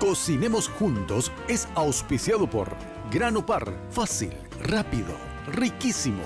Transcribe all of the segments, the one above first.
Cocinemos Juntos es auspiciado por Grano Par, fácil, rápido, riquísimo.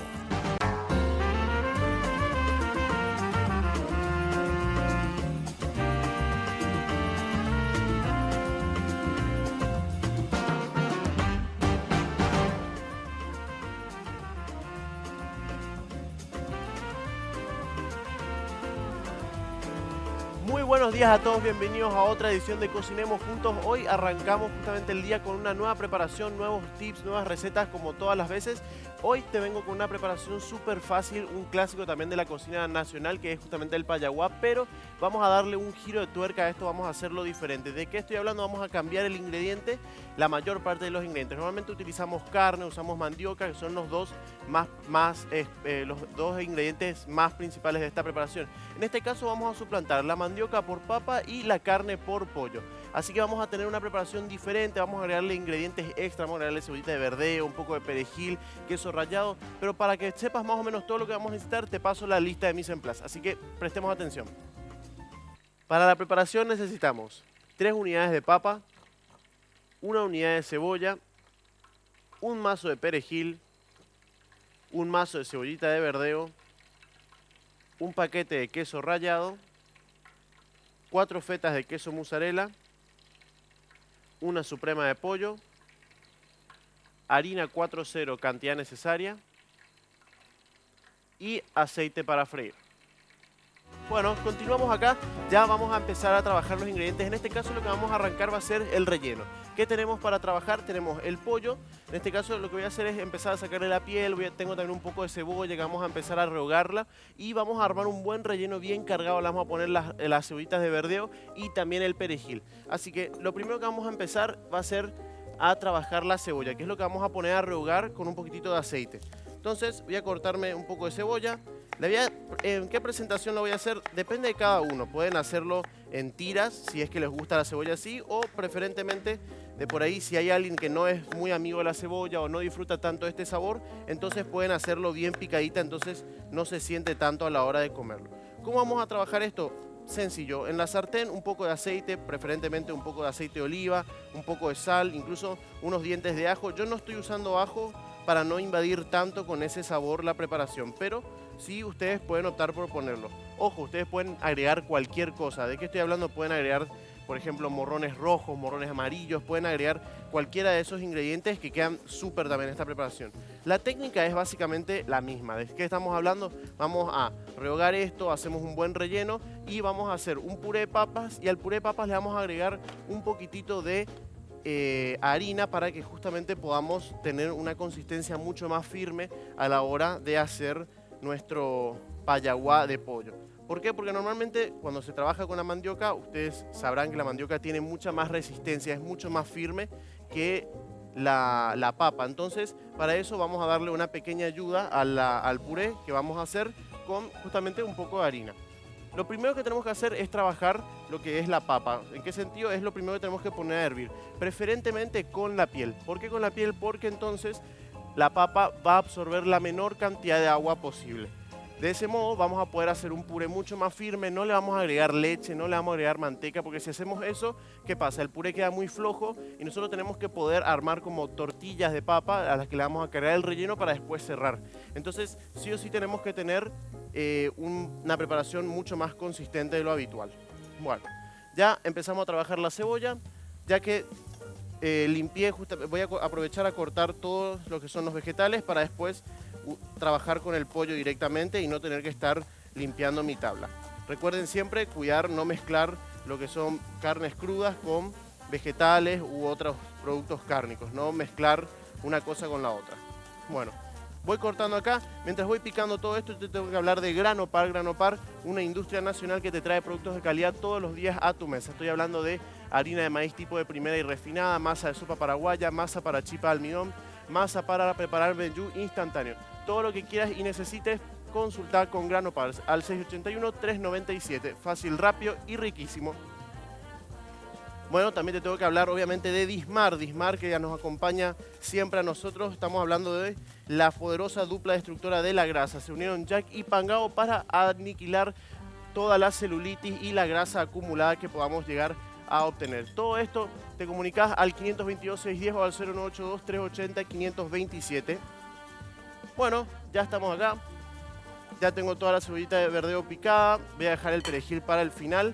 Muy buenos días a todos, bienvenidos a otra edición de Cocinemos Juntos. Hoy arrancamos justamente el día con una nueva preparación, nuevos tips, nuevas recetas como todas las veces. Hoy te vengo con una preparación súper fácil, un clásico también de la cocina nacional que es justamente el payaguá, pero vamos a darle un giro de tuerca a esto, vamos a hacerlo diferente. ¿De qué estoy hablando? Vamos a cambiar el ingrediente, la mayor parte de los ingredientes. Normalmente utilizamos carne, usamos mandioca, que son los dos los dos ingredientes más principales de esta preparación. En este caso vamos a suplantar la mandioca por papa y la carne por pollo. Así que vamos a tener una preparación diferente, vamos a agregarle ingredientes extra, vamos a agregarle cebollita de verdeo, un poco de perejil, queso rallado, pero para que sepas más o menos todo lo que vamos a necesitar, te paso la lista de mise en place, así que prestemos atención. Para la preparación necesitamos 3 unidades de papa, 1 unidad de cebolla, un mazo de perejil, un mazo de cebollita de verdeo, un paquete de queso rallado, 4 fetas de queso mozzarella, una suprema de pollo, harina 4.0 cantidad necesaria y aceite para freír. Bueno, continuamos acá, ya vamos a empezar a trabajar los ingredientes. En este caso lo que vamos a arrancar va a ser el relleno. ¿Qué tenemos para trabajar? Tenemos el pollo, en este caso lo que voy a hacer es empezar a sacarle la piel, tengo también un poco de cebolla que vamos a empezar a rehogarla y vamos a armar un buen relleno bien cargado, le vamos a poner las cebollitas de verdeo y también el perejil. Así que lo primero que vamos a empezar va a ser a trabajar la cebolla, que es lo que vamos a poner a rehogar con un poquitito de aceite. Entonces voy a cortarme un poco de cebolla. ¿En qué presentación lo voy a hacer? Depende de cada uno. Pueden hacerlo en tiras, si es que les gusta la cebolla así, o preferentemente de por ahí, si hay alguien que no es muy amigo de la cebolla o no disfruta tanto de este sabor, entonces pueden hacerlo bien picadita, entonces no se siente tanto a la hora de comerlo. ¿Cómo vamos a trabajar esto? Sencillo, en la sartén un poco de aceite, preferentemente un poco de aceite de oliva, un poco de sal, incluso unos dientes de ajo. Yo no estoy usando ajo para no invadir tanto con ese sabor la preparación, pero sí ustedes pueden optar por ponerlo. Ojo, ustedes pueden agregar cualquier cosa. ¿De qué estoy hablando? Pueden agregar, por ejemplo, morrones rojos, morrones amarillos, pueden agregar cualquiera de esos ingredientes que quedan súper también en esta preparación. La técnica es básicamente la misma. ¿De qué estamos hablando? Vamos a rehogar esto, hacemos un buen relleno y vamos a hacer un puré de papas y al puré de papas le vamos a agregar un poquitito de harina para que justamente podamos tener una consistencia mucho más firme a la hora de hacer nuestro payaguá de pollo. ¿Por qué? Porque normalmente cuando se trabaja con la mandioca, ustedes sabrán que la mandioca tiene mucha más resistencia, es mucho más firme que la papa. Entonces, para eso vamos a darle una pequeña ayuda al puré que vamos a hacer con justamente un poco de harina. Lo primero que tenemos que hacer es trabajar lo que es la papa. ¿En qué sentido? Es lo primero que tenemos que poner a hervir. Preferentemente con la piel. ¿Por qué con la piel? Porque entonces la papa va a absorber la menor cantidad de agua posible. De ese modo vamos a poder hacer un puré mucho más firme, no le vamos a agregar leche, no le vamos a agregar manteca, porque si hacemos eso, ¿qué pasa? El puré queda muy flojo y nosotros tenemos que poder armar como tortillas de papa a las que le vamos a cargar el relleno para después cerrar. Entonces, sí o sí tenemos que tener una preparación mucho más consistente de lo habitual. Bueno, ya empezamos a trabajar la cebolla, ya que limpié, voy a aprovechar a cortar todos lo que son los vegetales para después trabajar con el pollo directamente y no tener que estar limpiando mi tabla. Recuerden siempre cuidar, no mezclar lo que son carnes crudas con vegetales u otros productos cárnicos, no mezclar una cosa con la otra. Bueno, voy cortando acá. Mientras voy picando todo esto, te tengo que hablar de Grano Par. Grano Par, una industria nacional que te trae productos de calidad todos los días a tu mesa. Estoy hablando de harina de maíz tipo de primera y refinada, masa de sopa paraguaya, masa para chipa de almidón, masa para preparar vellú instantáneo. Todo lo que quieras y necesites, consultar con Grano Par al 681-397. Fácil, rápido y riquísimo. Bueno, también te tengo que hablar obviamente de Dismar. Dismar, que ya nos acompaña siempre a nosotros. Estamos hablando de la poderosa dupla destructora de la grasa. Se unieron Jack y Pangao para aniquilar toda la celulitis y la grasa acumulada que podamos llegar a obtener. Todo esto te comunicas al 522-610 o al 0982-380-527. Bueno, ya estamos acá. Ya tengo toda la cebollita de verdeo picada. Voy a dejar el perejil para el final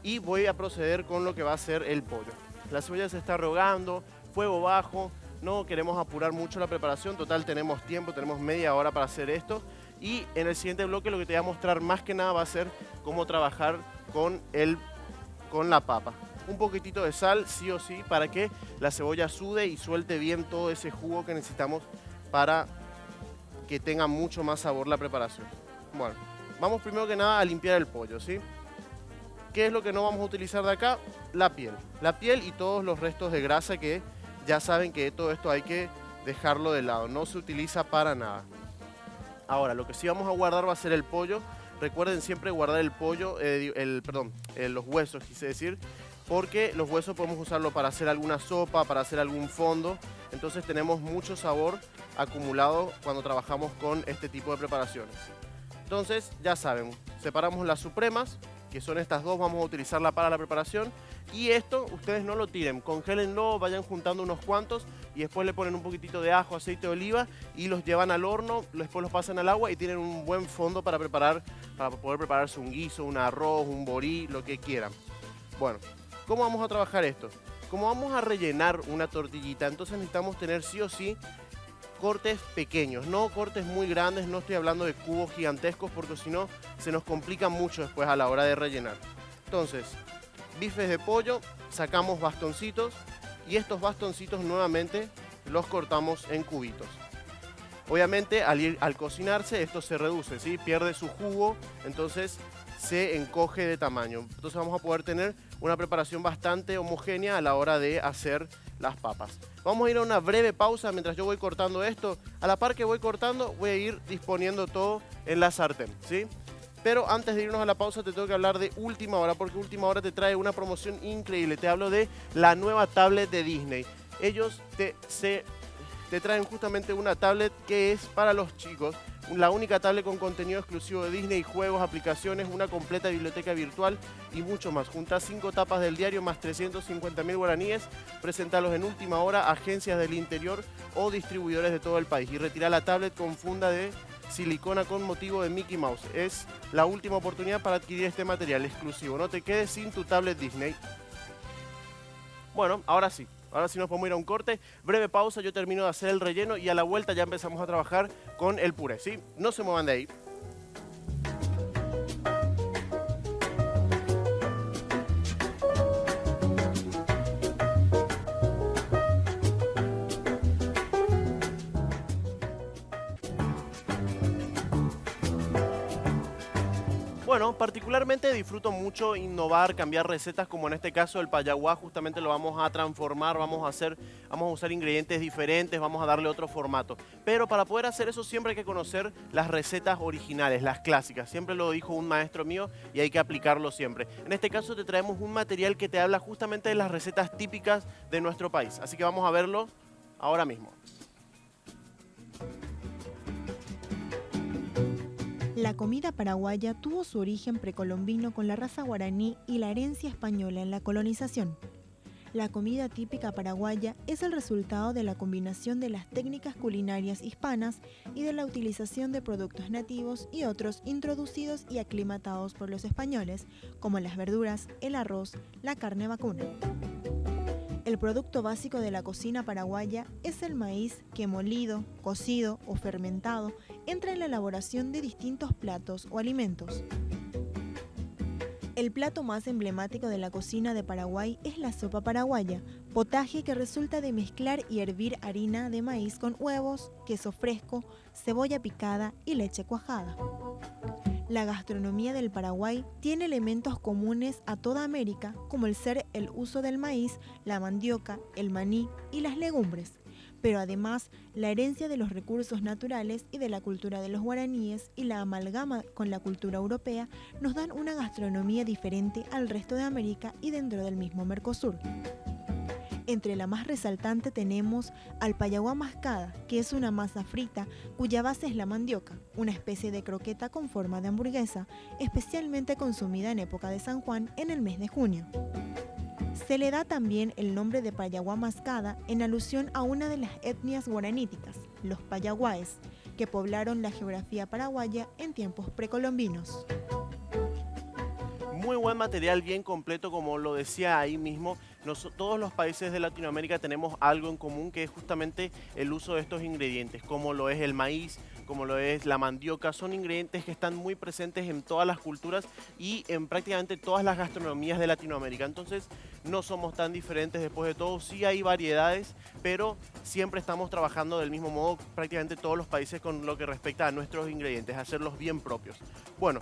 y voy a proceder con lo que va a ser el pollo. La cebolla se está rehogando, fuego bajo. No queremos apurar mucho la preparación. Total, tenemos tiempo, tenemos media hora para hacer esto. Y en el siguiente bloque lo que te voy a mostrar más que nada va a ser cómo trabajar con la papa. Un poquitito de sal, sí o sí, para que la cebolla sude y suelte bien todo ese jugo que necesitamos para que tenga mucho más sabor la preparación. Bueno, vamos primero que nada a limpiar el pollo, ¿sí? ¿Qué es lo que no vamos a utilizar de acá? La piel. La piel y todos los restos de grasa, que ya saben que todo esto hay que dejarlo de lado. No se utiliza para nada. Ahora, lo que sí vamos a guardar va a ser el pollo. Recuerden siempre guardar el pollo, los huesos, quise decir, porque los huesos podemos usarlo para hacer alguna sopa, para hacer algún fondo. Entonces tenemos mucho sabor acumulado cuando trabajamos con este tipo de preparaciones. Entonces, ya saben, separamos las supremas, que son estas dos, vamos a utilizarla para la preparación. Y esto, ustedes no lo tiren, congélenlo, vayan juntando unos cuantos y después le ponen un poquitito de ajo, aceite de oliva y los llevan al horno, después los pasan al agua y tienen un buen fondo para poder prepararse un guiso, un arroz, un borí, lo que quieran. Bueno, ¿cómo vamos a trabajar esto? Como vamos a rellenar una tortillita, entonces necesitamos tener sí o sí cortes pequeños, no cortes muy grandes, no estoy hablando de cubos gigantescos porque si no se nos complica mucho después a la hora de rellenar. Entonces, bifes de pollo, sacamos bastoncitos y estos bastoncitos nuevamente los cortamos en cubitos. Obviamente al cocinarse esto se reduce, ¿sí? Pierde su jugo, entonces se encoge de tamaño. Entonces vamos a poder tener una preparación bastante homogénea a la hora de hacer las papas. Vamos a ir a una breve pausa mientras yo voy cortando esto. A la par que voy cortando voy a ir disponiendo todo en la sartén, ¿sí? Pero antes de irnos a la pausa te tengo que hablar de Última Hora, porque Última Hora te trae una promoción increíble. Te hablo de la nueva tablet de Disney. Ellos te traen justamente una tablet que es para los chicos. La única tablet con contenido exclusivo de Disney, juegos, aplicaciones, una completa biblioteca virtual y mucho más. Junta 5 tapas del diario más 350.000 guaraníes. Presentalos en Última Hora, agencias del interior o distribuidores de todo el país. Y retira la tablet con funda de silicona con motivo de Mickey Mouse. Es la última oportunidad para adquirir este material exclusivo. No te quedes sin tu tablet Disney. Bueno, ahora sí nos podemos ir a un corte. Breve pausa, yo termino de hacer el relleno y a la vuelta ya empezamos a trabajar con el puré, ¿sí? No se muevan de ahí. Bueno, particularmente disfruto mucho innovar, cambiar recetas, como en este caso el payaguá. Justamente lo vamos a transformar, vamos a usar ingredientes diferentes, vamos a darle otro formato. Pero para poder hacer eso siempre hay que conocer las recetas originales, las clásicas. Siempre lo dijo un maestro mío y hay que aplicarlo siempre. En este caso te traemos un material que te habla justamente de las recetas típicas de nuestro país. Así que vamos a verlo ahora mismo. La comida paraguaya tuvo su origen precolombino con la raza guaraní y la herencia española en la colonización. La comida típica paraguaya es el resultado de la combinación de las técnicas culinarias hispanas y de la utilización de productos nativos y otros introducidos y aclimatados por los españoles, como las verduras, el arroz, la carne vacuna. El producto básico de la cocina paraguaya es el maíz que molido, cocido o fermentado entra en la elaboración de distintos platos o alimentos. El plato más emblemático de la cocina de Paraguay es la sopa paraguaya, potaje que resulta de mezclar y hervir harina de maíz con huevos, queso fresco, cebolla picada y leche cuajada. La gastronomía del Paraguay tiene elementos comunes a toda América, como el uso del maíz, la mandioca, el maní y las legumbres, pero además la herencia de los recursos naturales y de la cultura de los guaraníes y la amalgama con la cultura europea nos dan una gastronomía diferente al resto de América y dentro del mismo Mercosur. Entre la más resaltante tenemos al payaguá mascada, que es una masa frita cuya base es la mandioca, una especie de croqueta con forma de hamburguesa, especialmente consumida en época de San Juan en el mes de junio. Se le da también el nombre de Payaguá mascada en alusión a una de las etnias guaraníticas, los payaguáes, que poblaron la geografía paraguaya en tiempos precolombinos. Muy buen material, bien completo, como lo decía ahí mismo. Todos los países de Latinoamérica tenemos algo en común, que es justamente el uso de estos ingredientes, como lo es el maíz, como lo es la mandioca. Son ingredientes que están muy presentes en todas las culturas y en prácticamente todas las gastronomías de Latinoamérica. Entonces no somos tan diferentes después de todo. Sí hay variedades, pero siempre estamos trabajando del mismo modo prácticamente todos los países con lo que respecta a nuestros ingredientes, hacerlos bien propios. Bueno,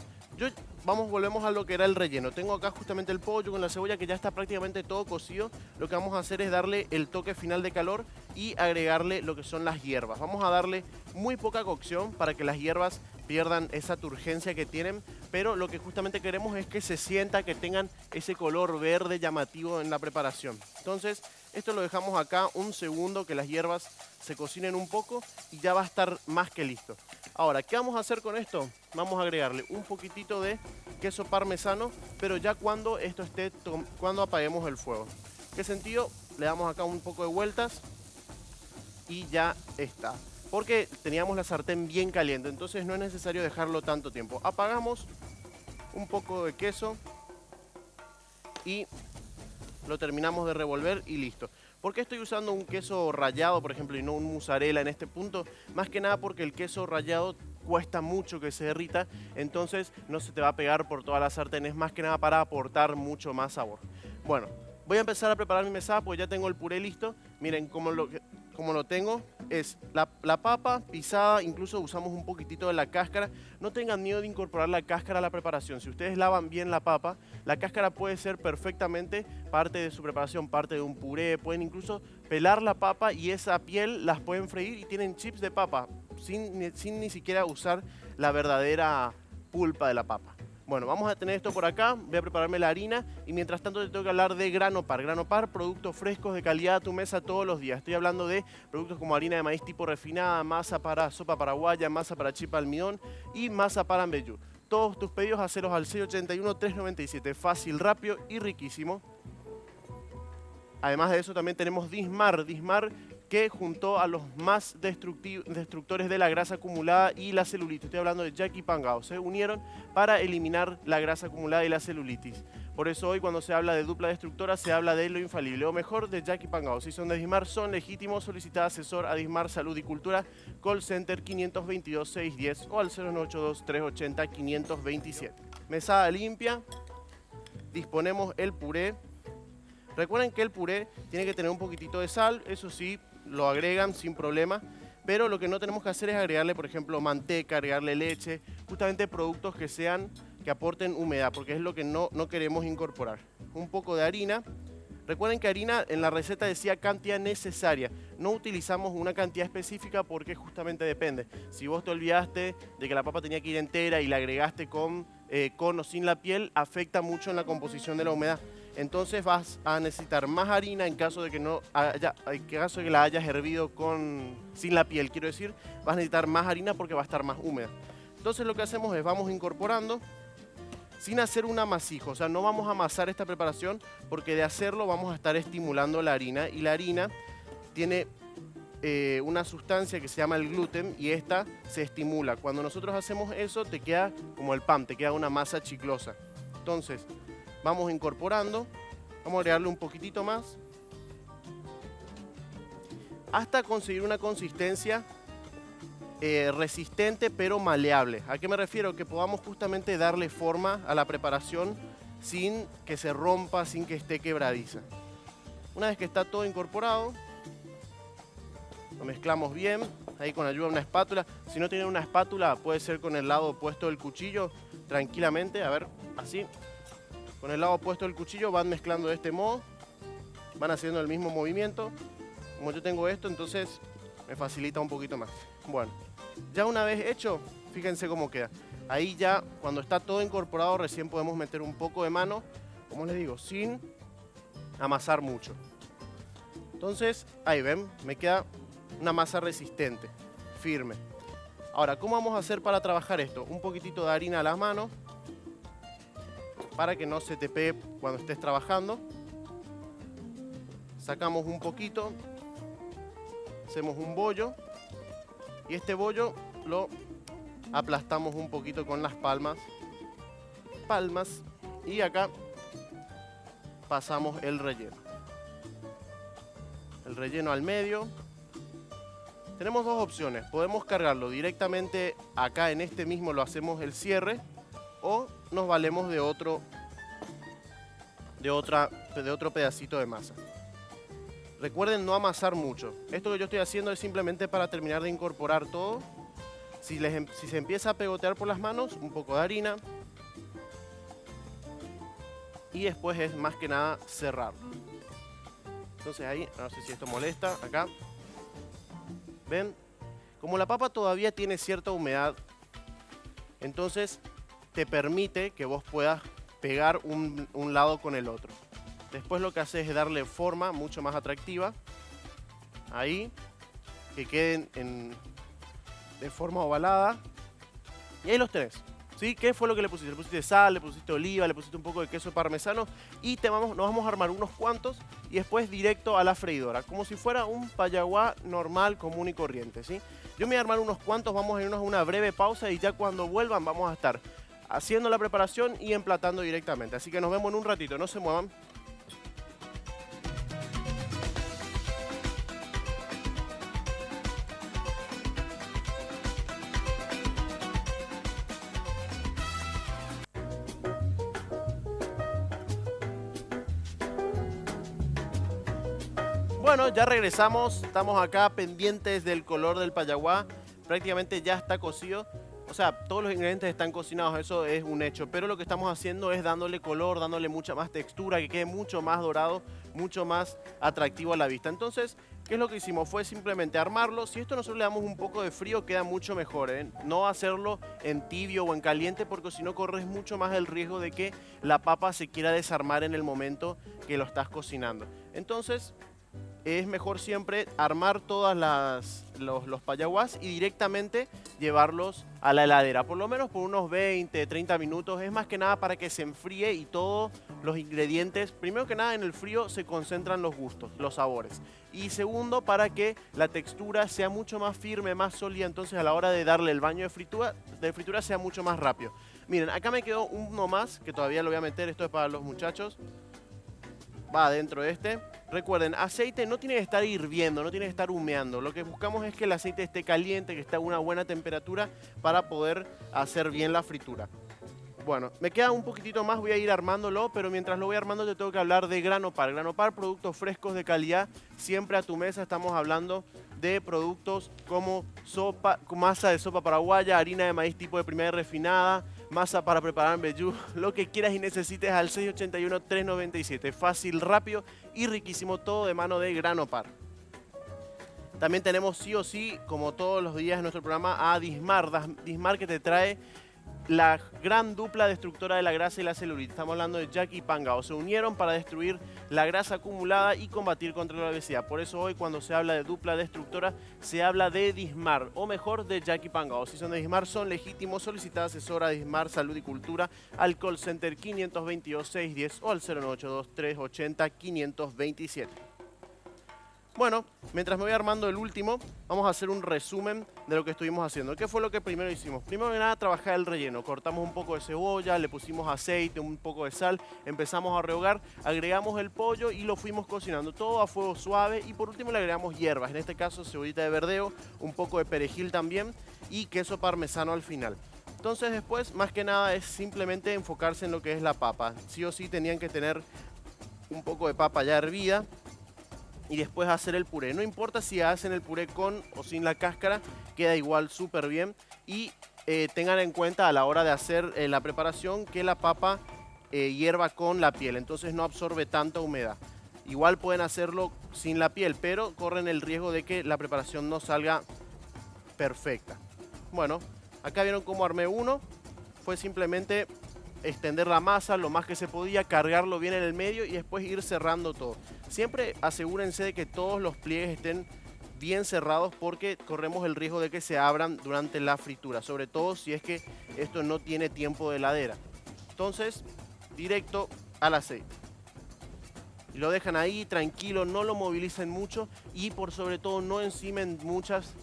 volvemos a lo que era el relleno. Tengo acá justamente el pollo con la cebolla que ya está prácticamente todo cocido. Lo que vamos a hacer es darle el toque final de calor y agregarle lo que son las hierbas. Vamos a darle muy poca cocción para que las hierbas pierdan esa turgencia que tienen, pero lo que justamente queremos es que se sienta, que tengan ese color verde llamativo en la preparación. Entonces, esto lo dejamos acá un segundo, que las hierbas se cocinen un poco y ya va a estar más que listo. Ahora, ¿qué vamos a hacer con esto? Vamos a agregarle un poquitito de queso parmesano, pero ya cuando cuando apaguemos el fuego. ¿Qué sentido? Le damos acá un poco de vueltas y ya está. Porque teníamos la sartén bien caliente, entonces no es necesario dejarlo tanto tiempo. Apagamos un poco de queso y lo terminamos de revolver y listo. ¿Por qué estoy usando un queso rallado, por ejemplo, y no un mozzarella en este punto? Más que nada porque el queso rallado cuesta mucho que se derrita, entonces no se te va a pegar por toda la sartén. Es más que nada para aportar mucho más sabor. Bueno, voy a empezar a preparar mi mesada porque ya tengo el puré listo. Miren cómo lo tengo. Es la papa pisada, incluso usamos un poquitito de la cáscara. No tengan miedo de incorporar la cáscara a la preparación. Si ustedes lavan bien la papa, la cáscara puede ser perfectamente parte de su preparación, parte de un puré. Pueden incluso pelar la papa y esa piel las pueden freír y tienen chips de papa sin ni siquiera usar la verdadera pulpa de la papa. Bueno, vamos a tener esto por acá, voy a prepararme la harina y mientras tanto te tengo que hablar de Grano Par. Grano Par, productos frescos de calidad a tu mesa todos los días. Estoy hablando de productos como harina de maíz tipo refinada, masa para sopa paraguaya, masa para chipa almidón y masa para ambeyú. Todos tus pedidos hacelos al 681-397, fácil, rápido y riquísimo. Además de eso también tenemos Dismar, que juntó a los más destructores de la grasa acumulada y la celulitis. Estoy hablando de Jack y Pangao. Se unieron para eliminar la grasa acumulada y la celulitis. Por eso hoy cuando se habla de dupla destructora se habla de lo infalible, o mejor de Jack y Pangao. Si son de Dismar, son legítimos. Solicita asesor a Dismar Salud y Cultura, call center 522-610 o al 0982-380-527. Mesada limpia, disponemos el puré. Recuerden que el puré tiene que tener un poquitito de sal, eso sí, lo agregan sin problema, pero lo que no tenemos que hacer es agregarle, por ejemplo, manteca, agregarle leche, justamente productos que aporten humedad, porque es lo que no queremos incorporar. Un poco de harina. Recuerden que harina en la receta decía cantidad necesaria. No utilizamos una cantidad específica porque justamente depende. Si vos te olvidaste de que la papa tenía que ir entera y la agregaste con o sin la piel, afecta mucho en la composición de la humedad. Entonces vas a necesitar más harina en caso de que la hayas hervido sin la piel. Quiero decir, vas a necesitar más harina porque va a estar más húmeda. Entonces lo que hacemos es vamos incorporando sin hacer un amasijo. O sea, no vamos a amasar esta preparación porque de hacerlo vamos a estar estimulando la harina. Y la harina tiene una sustancia que se llama el gluten y esta se estimula. Cuando nosotros hacemos eso te queda como el pan, te queda una masa chiclosa. Entonces vamos incorporando, vamos a agregarle un poquitito más hasta conseguir una consistencia resistente pero maleable. ¿A qué me refiero? Que podamos justamente darle forma a la preparación sin que se rompa, sin que esté quebradiza. Una vez que está todo incorporado, lo mezclamos bien, ahí con ayuda de una espátula. Si no tienen una espátula, puede ser con el lado opuesto del cuchillo, tranquilamente, a ver, así. Con el lado opuesto del cuchillo van mezclando de este modo, van haciendo el mismo movimiento. Como yo tengo esto, entonces me facilita un poquito más. Bueno, ya una vez hecho, fíjense cómo queda. Ahí ya, cuando está todo incorporado, recién podemos meter un poco de mano, como les digo, sin amasar mucho. Entonces, ahí ven, me queda una masa resistente, firme. Ahora, ¿cómo vamos a hacer para trabajar esto? Un poquitito de harina a la mano, para que no se te pegue cuando estés trabajando. Sacamos un poquito, hacemos un bollo y este bollo lo aplastamos un poquito con las palmas y acá pasamos el relleno. El relleno al medio. Tenemos dos opciones, podemos cargarlo directamente acá en este mismo, lo hacemos el cierre, o nos valemos de otro pedacito de masa. Recuerden no amasar mucho. Esto que yo estoy haciendo es simplemente para terminar de incorporar todo. Si se empieza a pegotear por las manos, un poco de harina. Y después es más que nada cerrarlo. Entonces ahí, no sé si esto molesta, acá. ¿Ven? Como la papa todavía tiene cierta humedad, entonces te permite que vos puedas pegar un lado con el otro. Después lo que haces es darle forma mucho más atractiva. Ahí, que queden de forma ovalada. Y ahí los tenés. ¿Sí? ¿Qué fue lo que le pusiste? Le pusiste sal, le pusiste oliva, le pusiste un poco de queso parmesano y nos vamos a armar unos cuantos y después directo a la freidora, como si fuera un payaguá normal, común y corriente, ¿sí? Yo me voy a armar unos cuantos, vamos a irnos a una breve pausa y ya cuando vuelvan vamos a estar haciendo la preparación y emplatando directamente. Así que nos vemos en un ratito, no se muevan. Bueno, ya regresamos, estamos acá pendientes del color del payaguá, prácticamente ya está cocido, o sea, todos los ingredientes están cocinados, eso es un hecho, pero lo que estamos haciendo es dándole color, dándole mucha más textura, que quede mucho más dorado, mucho más atractivo a la vista. Entonces, ¿qué es lo que hicimos? Fue simplemente armarlo. Si esto nosotros le damos un poco de frío, queda mucho mejor, ¿eh? No hacerlo en tibio o en caliente, porque si no corres mucho más el riesgo de que la papa se quiera desarmar en el momento que lo estás cocinando. Entonces, es mejor siempre armar todos los payaguás y directamente llevarlos a la heladera, por lo menos por unos 20, 30 minutos. Es más que nada para que se enfríe y todos los ingredientes, primero que nada en el frío se concentran los gustos, los sabores. Y segundo, para que la textura sea mucho más firme, más sólida, entonces a la hora de darle el baño de fritura sea mucho más rápido. Miren, acá me quedó uno más, que todavía lo voy a meter, esto es para los muchachos. Va adentro de este. Recuerden, aceite no tiene que estar hirviendo, no tiene que estar humeando. Lo que buscamos es que el aceite esté caliente, que esté a una buena temperatura para poder hacer bien la fritura. Bueno, me queda un poquitito más, voy a ir armándolo, pero mientras lo voy armando te tengo que hablar de Granopar. Granopar, productos frescos de calidad, siempre a tu mesa. Estamos hablando de productos como sopa, masa de sopa paraguaya, harina de maíz tipo de primera refinada, masa para preparar mbejú, lo que quieras y necesites al 681-397. Fácil, rápido y riquísimo, todo de mano de Granopar. También tenemos sí o sí, como todos los días en nuestro programa, a Dismar. Dismar, que te trae la gran dupla destructora de la grasa y la celulitis. Estamos hablando de Jack y Pangao. Se unieron para destruir la grasa acumulada y combatir contra la obesidad. Por eso hoy, cuando se habla de dupla destructora, se habla de Dismar, o mejor, de Jack y Pangao. Si son de Dismar, son legítimos. Solicita asesora Dismar Salud y Cultura al call center 522-610 o al 0982-380-527. Bueno, mientras me voy armando el último, vamos a hacer un resumen de lo que estuvimos haciendo. ¿Qué fue lo que primero hicimos? Primero que nada, trabajar el relleno. Cortamos un poco de cebolla, le pusimos aceite, un poco de sal, empezamos a rehogar, agregamos el pollo y lo fuimos cocinando. Todo a fuego suave y por último le agregamos hierbas. En este caso, cebollita de verdeo, un poco de perejil también y queso parmesano al final. Entonces después, más que nada, es simplemente enfocarse en lo que es la papa. Sí o sí tenían que tener un poco de papa ya hervida. Y después hacer el puré. No importa si hacen el puré con o sin la cáscara, queda igual súper bien. Y tengan en cuenta a la hora de hacer la preparación que la papa hierva con la piel, entonces no absorbe tanta humedad. Igual pueden hacerlo sin la piel, pero corren el riesgo de que la preparación no salga perfecta. Bueno, acá vieron cómo armé uno. Fue simplemente extender la masa lo más que se podía, cargarlo bien en el medio y después ir cerrando todo. Siempre asegúrense de que todos los pliegues estén bien cerrados porque corremos el riesgo de que se abran durante la fritura, sobre todo si es que esto no tiene tiempo de heladera. Entonces, directo al aceite. Y lo dejan ahí tranquilo, no lo movilicen mucho y por sobre todo no encimen muchas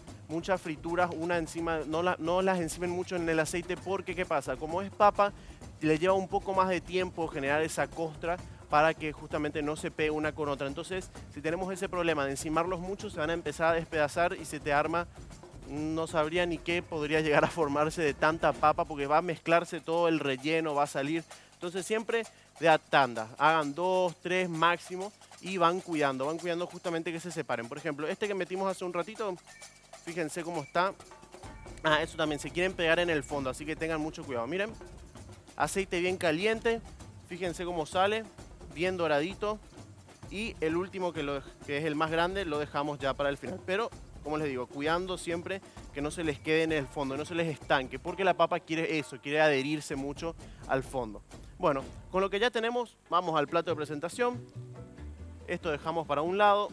frituras una encima, no las encimen mucho en el aceite porque ¿qué pasa? Como es papa, le lleva un poco más de tiempo generar esa costra para que justamente no se pegue una con otra. Entonces, si tenemos ese problema de encimarlos mucho, se van a empezar a despedazar y se te arma, no sabría ni qué podría llegar a formarse de tanta papa porque va a mezclarse todo el relleno, va a salir. Entonces siempre de a tanda, hagan 2, 3 máximo y van cuidando justamente que se separen. Por ejemplo, este que metimos hace un ratito, fíjense cómo está. Ah, eso también, se quieren pegar en el fondo, así que tengan mucho cuidado. Miren, aceite bien caliente, fíjense cómo sale, bien doradito. Y el último, que es el más grande, lo dejamos ya para el final. Pero, como les digo, cuidando siempre que no se les quede en el fondo, no se les estanque, porque la papa quiere eso, quiere adherirse mucho al fondo. Bueno, con lo que ya tenemos, vamos al plato de presentación. Esto dejamos para un lado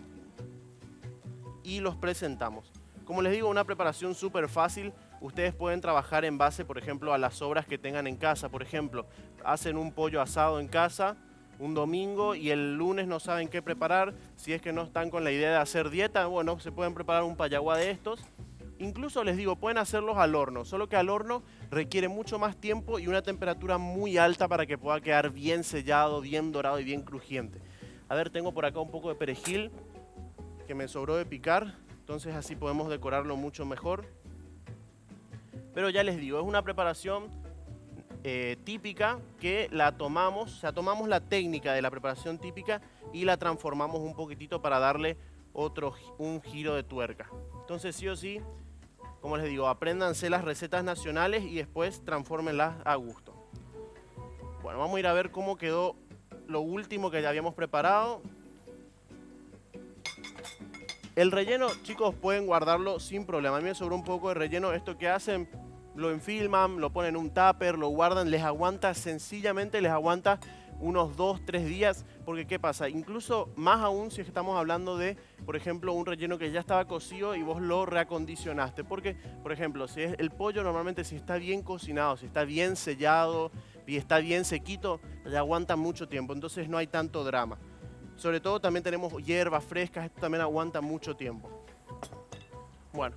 y los presentamos. Como les digo, una preparación súper fácil. Ustedes pueden trabajar en base, por ejemplo, a las sobras que tengan en casa. Por ejemplo, hacen un pollo asado en casa un domingo y el lunes no saben qué preparar. Si es que no están con la idea de hacer dieta, bueno, se pueden preparar un payaguá de estos. Incluso les digo, pueden hacerlos al horno, solo que al horno requiere mucho más tiempo y una temperatura muy alta para que pueda quedar bien sellado, bien dorado y bien crujiente. A ver, tengo por acá un poco de perejil que me sobró de picar, entonces así podemos decorarlo mucho mejor. Pero ya les digo, es una preparación típica que la tomamos, o sea, tomamos la técnica de la preparación típica y la transformamos un poquitito para darle un giro de tuerca. Entonces sí o sí, como les digo, apréndanse las recetas nacionales y después transfórmenlas a gusto. Bueno, vamos a ir a ver cómo quedó lo último que ya habíamos preparado. El relleno, chicos, pueden guardarlo sin problema. A mí me sobró un poco de relleno. Esto que hacen, lo enfilman, lo ponen en un tupper, lo guardan, les aguanta, sencillamente les aguanta unos 2, 3 días, porque ¿qué pasa? Incluso más aún si estamos hablando de, por ejemplo, un relleno que ya estaba cocido y vos lo reacondicionaste, porque, por ejemplo, si es el pollo normalmente si está bien cocinado, si está bien sellado y está bien sequito, ya aguanta mucho tiempo, entonces no hay tanto drama. Sobre todo también tenemos hierbas frescas, esto también aguanta mucho tiempo. Bueno,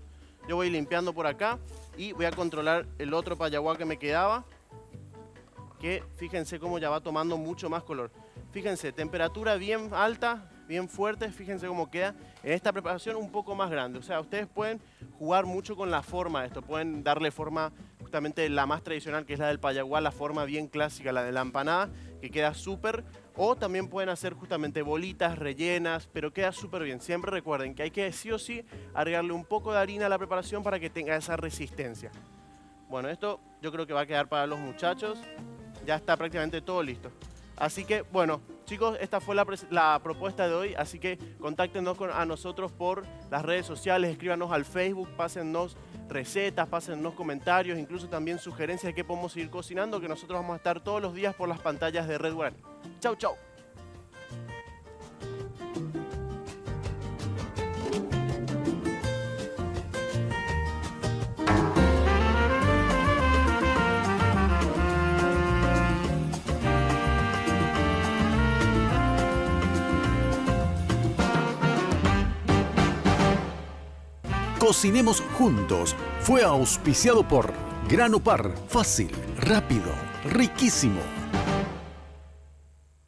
yo voy limpiando por acá y voy a controlar el otro payaguá que me quedaba, que fíjense cómo ya va tomando mucho más color. Fíjense, temperatura bien alta, bien fuerte, fíjense cómo queda. En esta preparación un poco más grande, o sea, ustedes pueden jugar mucho con la forma de esto, pueden darle forma justamente la más tradicional, que es la del payaguá, la forma bien clásica, la de la empanada, que queda súper, o también pueden hacer justamente bolitas rellenas, pero queda súper bien. Siempre recuerden que hay que sí o sí agregarle un poco de harina a la preparación para que tenga esa resistencia. Bueno, esto yo creo que va a quedar para los muchachos. Ya está prácticamente todo listo. Así que, bueno, chicos, esta fue la propuesta de hoy. Así que contáctenos a nosotros por las redes sociales, escríbanos al Facebook, pásennos recetas, pásennos comentarios, incluso también sugerencias de qué podemos seguir cocinando, que nosotros vamos a estar todos los días por las pantallas de Red Guaraní. Chau, chau. Cocinemos juntos. Fue auspiciado por Grano Par. Fácil, rápido, riquísimo.